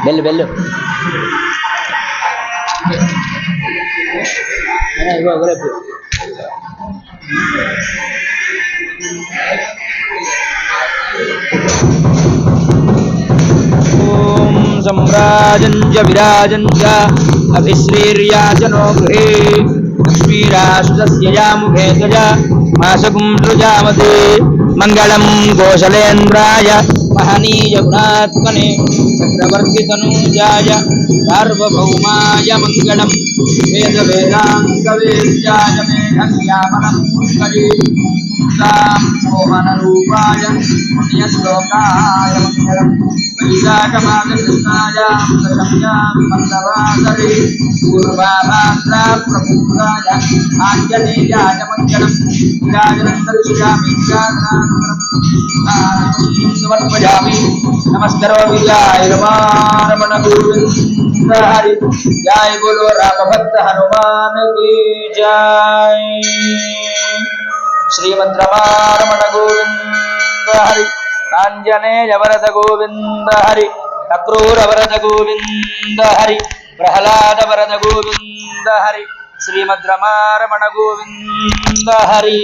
bell bell ಓಂ ಸಂರಾಜಂಜ ವಿರಾಜಂಜ ಅಭಿಶ್ರೀರ್ಯಾಜನೋ ಗೃಹೇ ಲಕ್ಷ್ಮೀರಾಸುತಸ್ಯ ಮುಖೇ ತ್ವಜ ಮಾಸಗುಂ ಸೃಜಾಮತೆ ಮಂಗಳಂ ಕೋಶಲೇಂದ್ರಾಯ ಮಹನೀಯ ಗುಣಾತ್ಮನೆ ಚಕ್ರವರ್ತಿ ತನೂಜಾಯ ಸಾರ್ವಭೌಮಾಯ ಮಂಗಳಂ ವೇದ ವೇದಾಂತ ವೇದ್ಯಾಯ ಮೇಘನ್ಯಾಮನಂ ಪುಷ್ಕರೇ ಮೋಹನ ರೂಪಾಯ ಪುಣ್ಯ ಶ್ಲೋಕಾಯ ಮಂಗಳಂ ವೈಶಾಖಮಾಸಕೃಷ್ಣಾಯ ದಶಮ್ಯಾಂ ಮಂದವಾಸರೆ ಪೂರ್ವಾಭಾದ್ರ ಪ್ರಭುರಾಯ ಆಂಜನೇಯಾಯ ಮಂಗಳಂ ವಿರಾಜನಂದರ್ಶಯಾಮಿ ಸಮರ್ಪಯಾಮಿ ನಮಸ್ಕರೋಮಿ ಜಯ ರಮಣ ಗೋವಿಂದ ಹರಿ जय बोलो राम भक्त हनुमान की जय श्रीमद् रमारमण गोविंद हरि आंजनेय वरद गोविंद हरि अक्रूर वरद गोविंद हरि प्रहलाद वरद गोविंद हरि श्रीमद् रमारमण गोविंद हरि